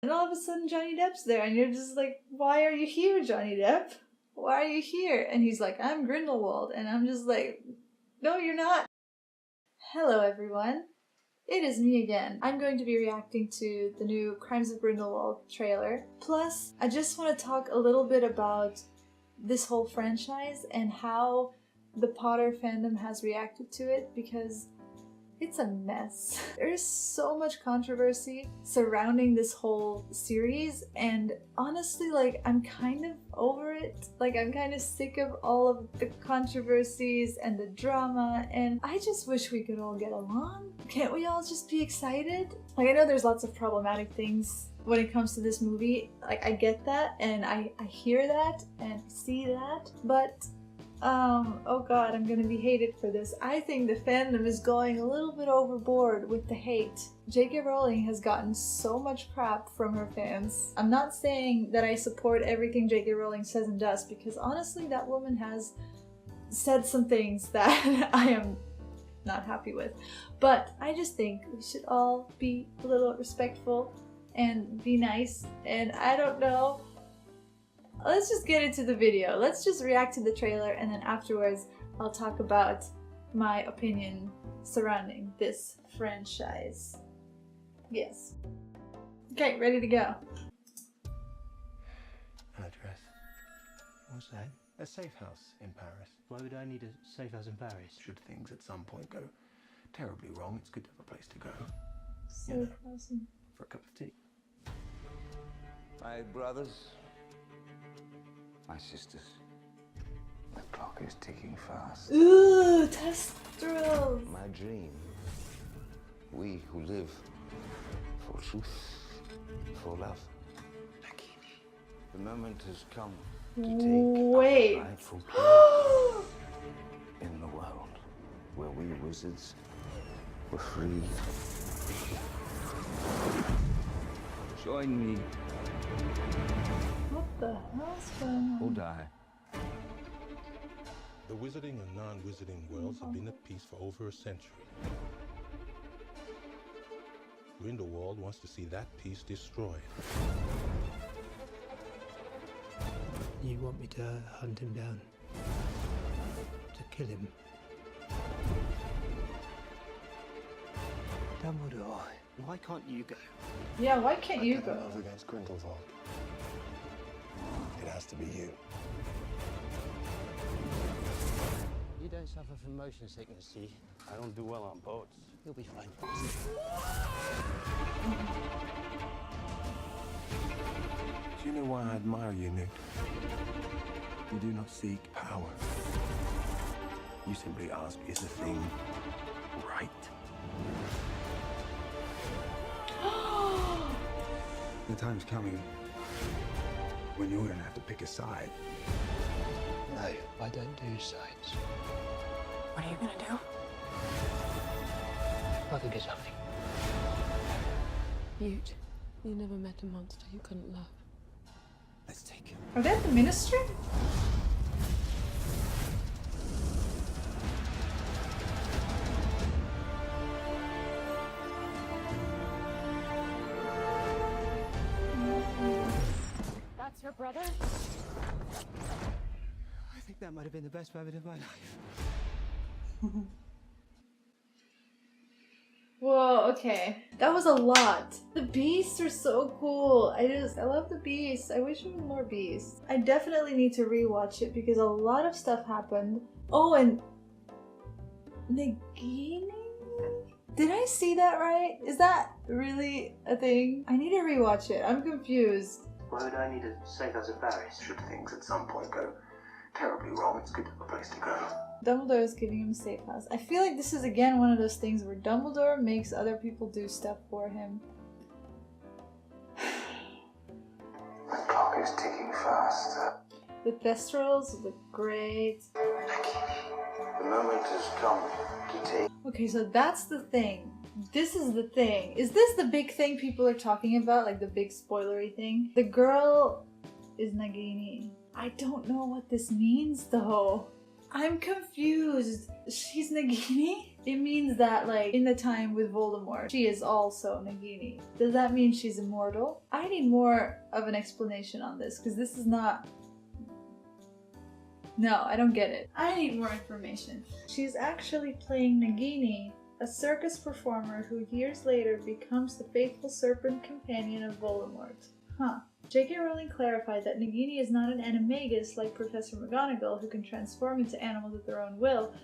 And all of a sudden Johnny Depp's there and you're just like, why are you here, Johnny Depp? Why are you here? And he's like, I'm Grindelwald. And I'm just like, no, you're not. Hello, everyone. It is me again. I'm going to be reacting to the new Crimes of Grindelwald trailer. Plus, I just want to talk a little bit about this whole franchise and how the Potter fandom has reacted to it, because it's a mess. There's so much controversy surrounding this whole series, and honestly, like, I'm kind of over it. Like, I'm kind of sick of all of the controversies and the drama, and I just wish we could all get along. Can't we all just be excited? Like, I know there's lots of problematic things when it comes to this movie. Like, I get that, and I hear that, and see that, but oh god, I'm gonna be hated for this. I think the fandom is going a little bit overboard with the hate. J.K. Rowling has gotten so much crap from her fans. I'm not saying that I support everything J.K. Rowling says and does, because honestly that woman has said some things that I am not happy with. But I just think we should all be a little respectful and be nice, and I don't know. Let's just get into the video. Let's just react to the trailer, and then afterwards I'll talk about my opinion surrounding this franchise. Yes. Okay, ready to go. Address. What's that? A safe house in Paris. Why would I need a safe house in Paris? Should things at some point go terribly wrong, it's good to have a place to go. Safe house for a cup of tea. My brothers, my sisters, the clock is ticking fast. Ooh, testrals! My dream, we who live for truth, for love. The moment has come to take our rightful place in the world where we wizards were free. Join me. What the hell's going on? Or die. The wizarding and non-wizarding worlds have been at peace for over a century. Grindelwald wants to see that peace destroyed. You want me to hunt him down? To kill him? Dumbledore, why can't you go? Yeah, why can't you go? Love against Grindelwald. It has to be you. You don't suffer from motion sickness, do you? I don't do well on boats. You'll be fine. Do you know why I admire you, Newt? You do not seek power. You simply ask, is the thing right? The time's coming when you're gonna have to pick a side. No, I don't do sides. What are you gonna do? I think it's something. Newt, you never met a monster you couldn't love. Let's take it. Are they at the ministry? That's your brother? I think that might have been the best moment of my life. Whoa, okay. That was a lot. The beasts are so cool. I love the beasts. I wish there was more beasts. I definitely need to rewatch it because a lot of stuff happened. Oh, and Nagini? Did I see that right? Is that really a thing? I need to rewatch it. I'm confused. Why would I need a safe house in Paris? Should things at some point go terribly wrong, it's good to have a place to go. Dumbledore is giving him a safe house. I feel like this is again one of those things where Dumbledore makes other people do stuff for him. The clock is ticking fast. The Thestrals look great. The moment has come to take. Okay, so that's the thing. This is the thing. Is this the big thing people are talking about? Like the big spoilery thing? The girl is Nagini. I don't know what this means though. I'm confused. She's Nagini? it means that, like, in the time with Voldemort, she is also Nagini. Does that mean she's immortal? I need more of an explanation on this, because this is not... No, I don't get it. I need more information. She's actually playing Nagini, a circus performer who years later becomes the faithful serpent companion of Voldemort. Huh. J.K. Rowling clarified that Nagini is not an animagus like Professor McGonagall, who can transform into animals at their own will,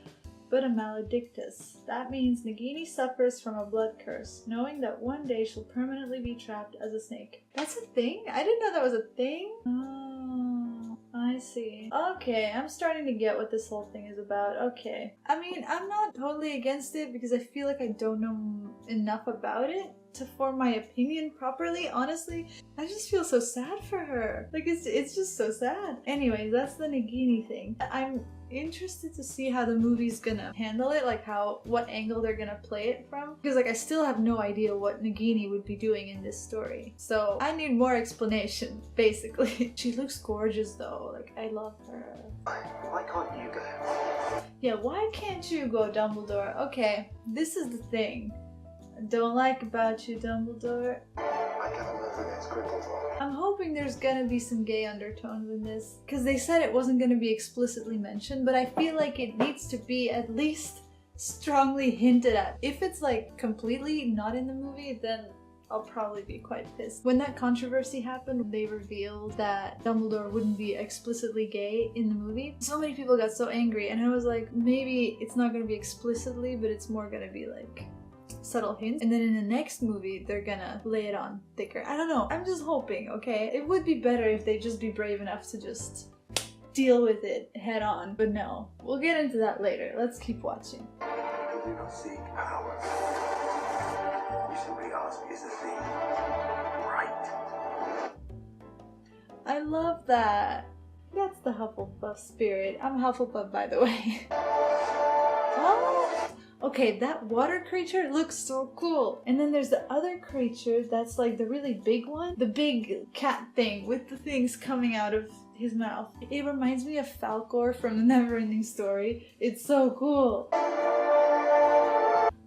but a maledictus. That means Nagini suffers from a blood curse, knowing that one day she'll permanently be trapped as a snake. That's a thing? I didn't know that was a thing. Oh, I see. Okay, I'm starting to get what this whole thing is about. Okay. I mean, I'm not totally against it because I feel like I don't know enough about it to form my opinion properly. Honestly, I just feel so sad for her. Like, it's just so sad. Anyway, that's the Nagini thing. I'm interested to see how the movie's gonna handle it, like what angle they're gonna play it from, because like I still have no idea what Nagini would be doing in this story, so I need more explanation basically. She looks gorgeous though, like I love her. Why can't you go? Yeah, why can't you go, Dumbledore? Okay, this is the thing I don't like about you, Dumbledore. I cannot move against Grindelwald. I'm hoping there's gonna be some gay undertones in this, because they said it wasn't gonna be explicitly mentioned, but I feel like it needs to be at least strongly hinted at. If it's like completely not in the movie, then I'll probably be quite pissed. When that controversy happened, they revealed that Dumbledore wouldn't be explicitly gay in the movie. So many people got so angry, and I was like, maybe it's not gonna be explicitly, but it's more gonna be like subtle hints, and then in the next movie they're gonna lay it on thicker. I don't know, I'm just hoping, okay? It would be better if they just be brave enough to just deal with it head on, but no. We'll get into that later. Let's keep watching. You do not seek power. You simply ask, is the thing right? I love that. That's the Hufflepuff spirit. I'm Hufflepuff, by the way. Oh! Okay, that water creature looks so cool. And then there's the other creature that's like the really big one. The big cat thing with the things coming out of his mouth. It reminds me of Falcor from The Neverending Story. It's so cool.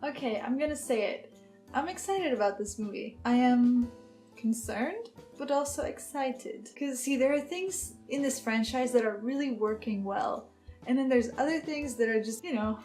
Okay, I'm gonna say it. I'm excited about this movie. I am concerned, but also excited. Because see, there are things in this franchise that are really working well. And then there's other things that are just, you know,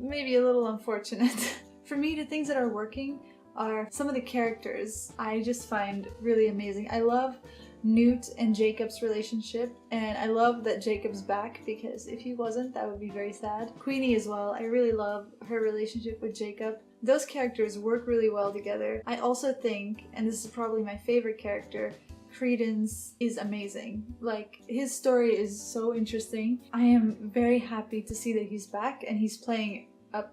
maybe a little unfortunate. For me, the things that are working are some of the characters I just find really amazing. I love Newt and Jacob's relationship, and I love that Jacob's back, because if he wasn't, that would be very sad. Queenie as well, I really love her relationship with Jacob. Those characters work really well together. I also think, and this is probably my favorite character, Credence is amazing. Like, his story is so interesting. I am very happy to see that he's back and he's playing a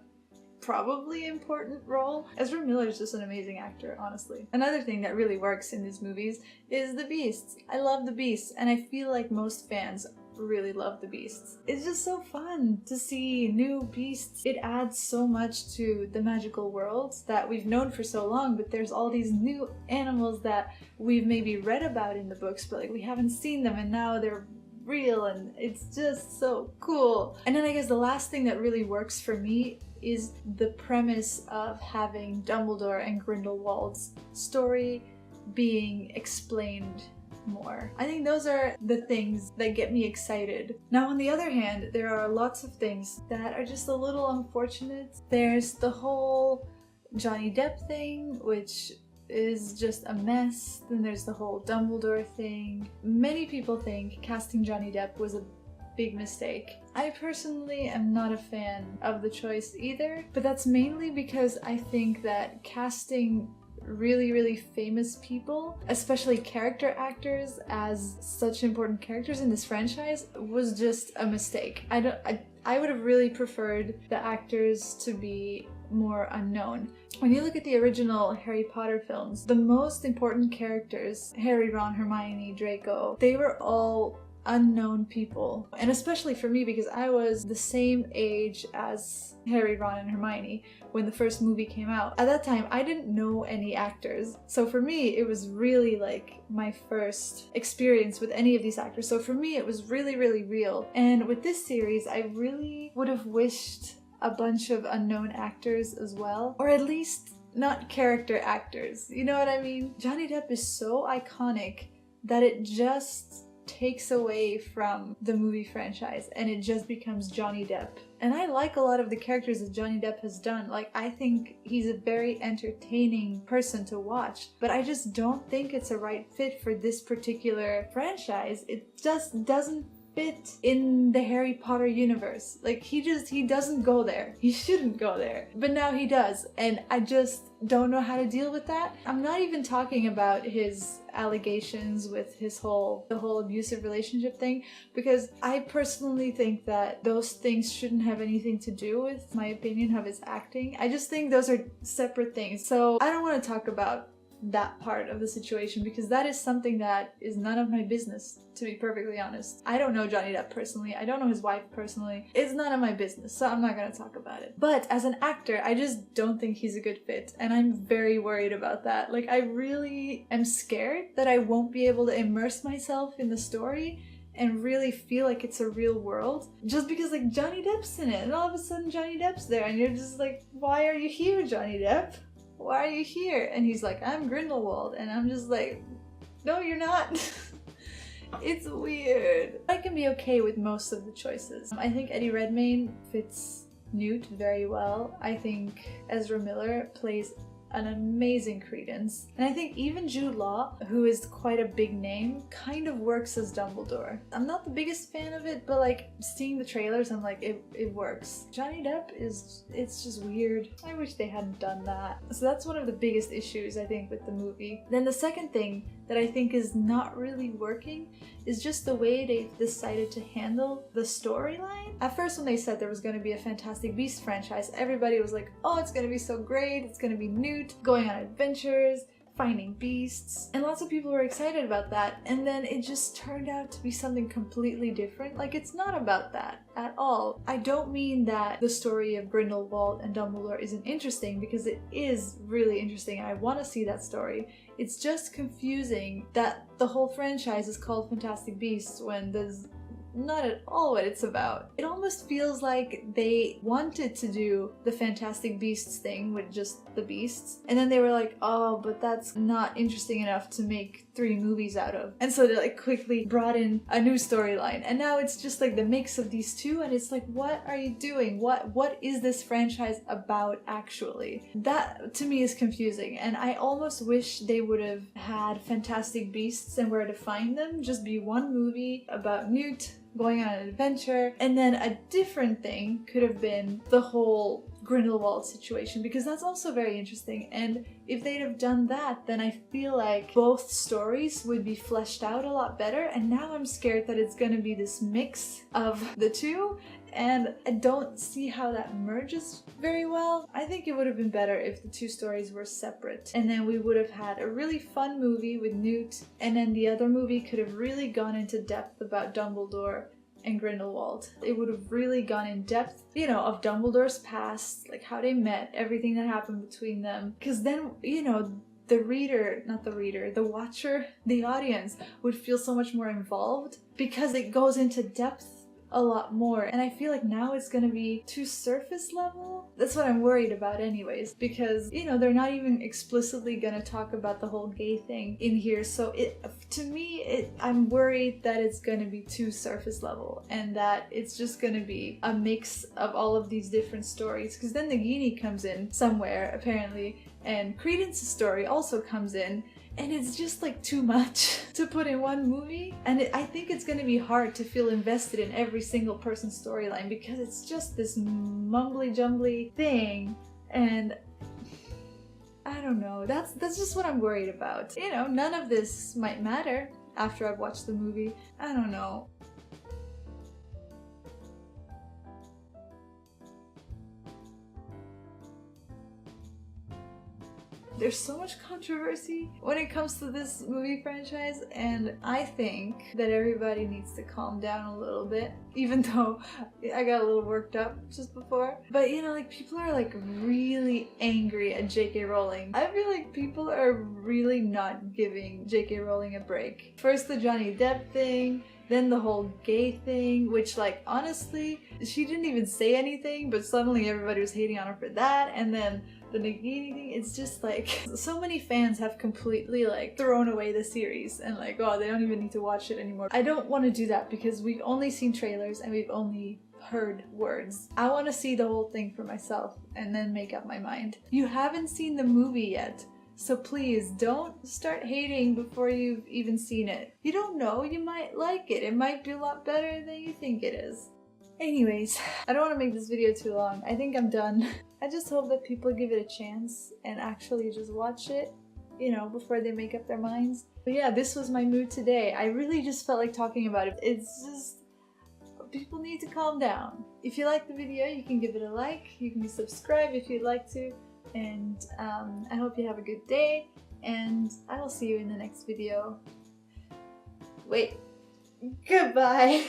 probably important role. Ezra Miller is just an amazing actor, honestly. Another thing that really works in these movies is the Beasts. I love the Beasts, and I feel like most fans really love the Beasts. It's just so fun to see new beasts. It adds so much to the magical worlds that we've known for so long, but there's all these new animals that we've maybe read about in the books, but like we haven't seen them, and now they're real, and it's just so cool. And then I guess the last thing that really works for me is the premise of having Dumbledore and Grindelwald's story being explained more. I think those are the things that get me excited. Now, on the other hand, there are lots of things that are just a little unfortunate. There's the whole Johnny Depp thing, which is just a mess. Then there's the whole Dumbledore thing. Many people think casting Johnny Depp was a big mistake. I personally am not a fan of the choice either, but that's mainly because I think that casting really famous people, especially character actors, as such important characters in this franchise was just a mistake. I would have really preferred the actors to be more unknown. When you look at the original Harry Potter films, the most important characters, Harry, Ron, Hermione, Draco, they were all unknown people. And especially for me, because I was the same age as Harry, Ron, and Hermione when the first movie came out. At that time, I didn't know any actors. So for me, it was really like my first experience with any of these actors. So for me, it was really real. And with this series, I really would have wished a bunch of unknown actors as well, or at least not character actors, you know what I mean? Johnny Depp is so iconic that it just takes away from the movie franchise and it just becomes Johnny Depp. And I like a lot of the characters that Johnny Depp has done. Like, I think he's a very entertaining person to watch, but I just don't think it's a right fit for this particular franchise. It just doesn't fit in the Harry Potter universe. Like, he doesn't go there. He shouldn't go there. But now he does, and I just don't know how to deal with that. I'm not even talking about his allegations with the whole abusive relationship thing, because I personally think that those things shouldn't have anything to do with my opinion of his acting. I just think those are separate things. So I don't want to talk about that part of the situation because that is something that is none of my business, to be perfectly honest. I don't know Johnny Depp personally. I don't know his wife personally. It's none of my business, so I'm not gonna talk about it. But as an actor, I just don't think he's a good fit, and I'm very worried about that. Like, I really am scared that I won't be able to immerse myself in the story and really feel like it's a real world, just because like Johnny Depp's in it, and all of a sudden Johnny Depp's there, and you're just like, why are you here, Johnny Depp? Why are you here? And he's like, I'm Grindelwald. And I'm just like, no, you're not. It's weird. I can be okay with most of the choices. I think Eddie Redmayne fits Newt very well. I think Ezra Miller plays an amazing Credence. And I think even Jude Law, who is quite a big name, kind of works as Dumbledore. I'm not the biggest fan of it, but like seeing the trailers, I'm like, it works. Johnny Depp it's just weird. I wish they hadn't done that. So that's one of the biggest issues, I think, with the movie. Then the second thing that I think is not really working is just the way they've decided to handle the storyline. At first, when they said there was going to be a Fantastic Beasts franchise, everybody was like, oh, it's going to be so great, it's going to be Newt going on adventures, finding beasts, and lots of people were excited about that, and then it just turned out to be something completely different. Like, it's not about that at all. I don't mean that the story of Grindelwald and Dumbledore isn't interesting, because it is really interesting and I want to see that story. It's just confusing that the whole franchise is called Fantastic Beasts when there's not at all what it's about. It almost feels like they wanted to do the Fantastic Beasts thing with just the beasts, and then they were like, oh, but that's not interesting enough to make 3 movies out of. And so they like quickly brought in a new storyline, and now it's just like the mix of these two, and it's like, what are you doing? What is this franchise about actually? That to me is confusing, and I almost wish they would have had Fantastic Beasts and Where to Find Them just be one movie about Newt going on an adventure, and then a different thing could have been the whole Grindelwald situation, because that's also very interesting. And if they'd have done that, then I feel like both stories would be fleshed out a lot better, and now I'm scared that it's going to be this mix of the two, and I don't see how that merges very well. I think it would have been better if the 2 stories were separate, and then we would have had a really fun movie with Newt, and then the other movie could have really gone into depth about Dumbledore and Grindelwald. It would have really gone in depth, you know, of Dumbledore's past, like how they met, everything that happened between them, because then, you know, the watcher, the audience would feel so much more involved because it goes into depth a lot more. And I feel like now it's gonna be too surface level. That's what I'm worried about anyways, because, you know, they're not even explicitly gonna talk about the whole gay thing in here. So I'm worried that it's gonna be too surface level and that it's just gonna be a mix of all of these different stories, because then the Nagini comes in somewhere apparently, and Credence's story also comes in, and it's just like too much to put in one movie. And I think it's going to be hard to feel invested in every single person's storyline because it's just this mumbly jumbly thing. And I don't know, that's just what I'm worried about. You know, none of this might matter after I've watched the movie. I don't know. There's so much controversy when it comes to this movie franchise, and I think that everybody needs to calm down a little bit, even though I got a little worked up just before. But you know, like, people are like really angry at J.K. Rowling. I feel like people are really not giving J.K. Rowling a break. First the Johnny Depp thing, then the whole gay thing, which, like, honestly, she didn't even say anything, but suddenly everybody was hating on her for that, and then the Nagini thing. It's just like, so many fans have completely like thrown away the series and like, oh, they don't even need to watch it anymore. I don't want to do that because we've only seen trailers and we've only heard words. I want to see the whole thing for myself and then make up my mind. You haven't seen the movie yet, so please don't start hating before you've even seen it. You don't know, you might like it. It might be a lot better than you think it is. Anyways, I don't want to make this video too long. I think I'm done. I just hope that people give it a chance and actually just watch it, you know, before they make up their minds. But yeah, this was my mood today. I really just felt like talking about it. It's just, people need to calm down. If you like the video, you can give it a like. You can subscribe if you'd like to. And I hope you have a good day, and I will see you in the next video. Wait, goodbye!